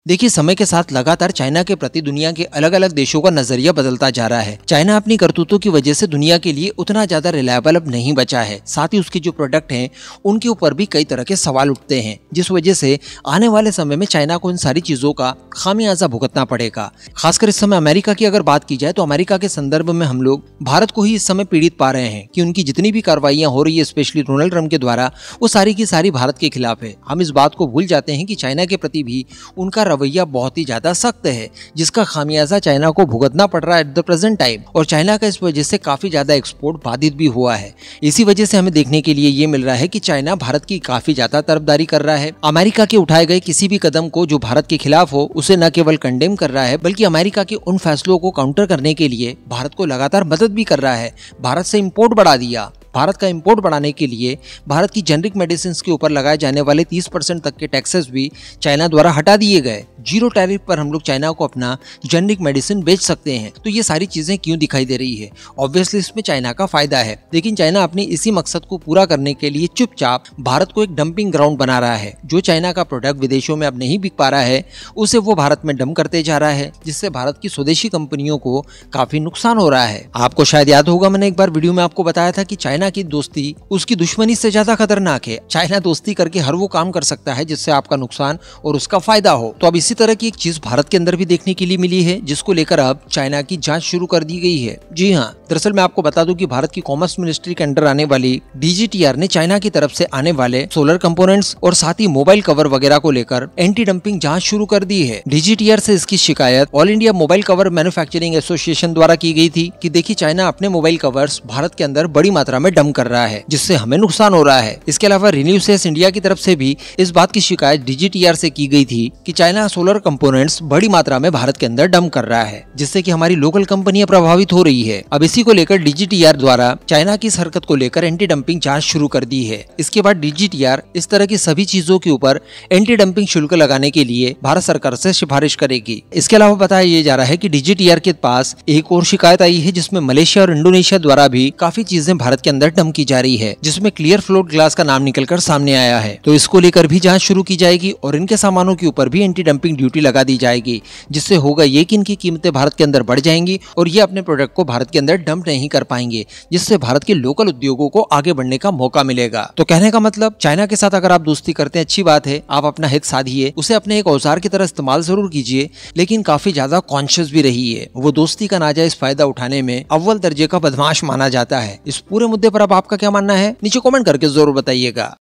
देखिए, समय के साथ लगातार चाइना के प्रति दुनिया के अलग अलग देशों का नजरिया बदलता जा रहा है। चाइना अपनी करतूतों की वजह से दुनिया के लिए उतना ज्यादा रिलायबल अब नहीं बचा है। साथ ही उसके जो प्रोडक्ट हैं उनके ऊपर भी कई तरह के सवाल उठते हैं, जिस वजह से आने वाले समय में चाइना को इन सारी चीजों का खामियाजा भुगतना पड़ेगा। खासकर इस समय अमेरिका की अगर बात की जाए तो अमेरिका के संदर्भ में हम लोग भारत को ही इस समय पीड़ित पा रहे हैं कि उनकी जितनी भी कार्रवाइयां हो रही है, स्पेशली डोनाल्ड ट्रंप के द्वारा, वो सारी की सारी भारत के खिलाफ है। हम इस बात को भूल जाते हैं कि चाइना के प्रति भी उनका रवैया बहुत ही ज्यादा सख्त है, जिसका खामियाजा चाइना को भुगतना पड़ रहा है एट द प्रेजेंट टाइम। और चाइना का इस वजह से काफी ज्यादा एक्सपोर्ट बाधित भी हुआ है। इसी वजह से हमें देखने के लिए ये मिल रहा है कि चाइना भारत की काफी ज्यादा तरफदारी कर रहा है। अमेरिका के उठाए गए किसी भी कदम को जो भारत के खिलाफ हो उसे न केवल कंडेम कर रहा है, बल्कि अमेरिका के उन फैसलों को काउंटर करने के लिए भारत को लगातार मदद भी कर रहा है। भारत से इंपोर्ट बढ़ा दिया। भारत का इंपोर्ट बढ़ाने के लिए भारत की जेनरिक मेडिसिन के ऊपर लगाए जाने वाले 30% तक के टैक्सेस भी चाइना द्वारा हटा दिए गए। जीरो टैरिफ पर हम लोग चाइना को अपना जेनरिक मेडिसिन बेच सकते हैं। तो ये सारी चीजें क्यों दिखाई दे रही है? ऑब्वियसली इसमें चाइना का फायदा है, लेकिन चाइना अपने इसी मकसद को पूरा करने के लिए चुपचाप भारत को एक डंपिंग ग्राउंड बना रहा है। जो चाइना का प्रोडक्ट विदेशों में अब नहीं बिक पा रहा है, उसे वो भारत में डंप करते जा रहा है, जिससे भारत की स्वदेशी कंपनियों को काफी नुकसान हो रहा है। आपको शायद याद होगा, मैंने एक बार वीडियो में आपको बताया था कि चाइना की दोस्ती उसकी दुश्मनी से ज्यादा खतरनाक है। चाइना दोस्ती करके हर वो काम कर सकता है जिससे आपका नुकसान और उसका फायदा हो। तो अब इसी तरह की एक चीज भारत के अंदर भी देखने के लिए मिली है, जिसको लेकर अब चाइना की जांच शुरू कर दी गई है। जी हाँ, दरअसल मैं आपको बता दूं कि भारत की कॉमर्स मिनिस्ट्री के अंडर आने वाली DGTR ने चाइना की तरफ से आने वाले सोलर कंपोनेंट्स और साथ ही मोबाइल कवर वगैरह को लेकर एंटी डंपिंग जांच शुरू कर दी है। DGTR से इसकी शिकायत all India mobile cover manufacturing association द्वारा की गई थी कि देखिए, चाइना अपने मोबाइल कवर्स भारत के अंदर बड़ी मात्रा में डंप कर रहा है, जिससे हमें नुकसान हो रहा है। इसके अलावा रिन्यूसेस इंडिया की तरफ से भी इस बात की शिकायत DGTR से की गई थी कि चाइना सोलर कंपोनेंट्स बड़ी मात्रा में भारत के अंदर डंप कर रहा है, जिससे कि हमारी लोकल कंपनियां प्रभावित हो रही है। अब इसी को लेकर DGTR द्वारा चाइना की इस हरकत को लेकर एंटी डंपिंग जांच शुरू कर दी है। इसके बाद DGTR इस तरह की सभी चीजों के ऊपर एंटी डंपिंग शुल्क लगाने के लिए भारत सरकार से सिफारिश करेगी। इसके अलावा बताया ये जा रहा है कि DGTR के पास एक और शिकायत आई है, जिसमें मलेशिया और इंडोनेशिया द्वारा भी काफी चीजें भारत के अंदर डंप की जा रही है, जिसमें क्लियर फ्लोट ग्लास का नाम निकलकर सामने आया है। तो इसको लेकर भी जांच शुरू की जाएगी और इनके सामानों के ऊपर भी एंटी डंपिंग ड्यूटी लगा दी जाएगी, जिससे होगा ये कि इनकी कीमतें भारत के अंदर बढ़ जाएंगी और ये अपने प्रोडक्ट को भारत के अंदर डंप नहीं कर पाएंगे, जिससे भारत के लोकल उद्योगों को आगे बढ़ने का मौका मिलेगा। तो कहने का मतलब, चाइना के साथ अगर आप दोस्ती करते हैं अच्छी बात है, आप अपना हित साधिए, उसे अपने एक औजार की तरह इस्तेमाल जरूर कीजिए, लेकिन काफी ज्यादा कॉन्शियस भी रहिए। वो दोस्ती का नाजायज फायदा उठाने में अव्वल दर्जे का बदमाश माना जाता है। इस पूरे मुद्दे पर अब आपका क्या मानना है? नीचे कमेंट करके जरूर बताइएगा।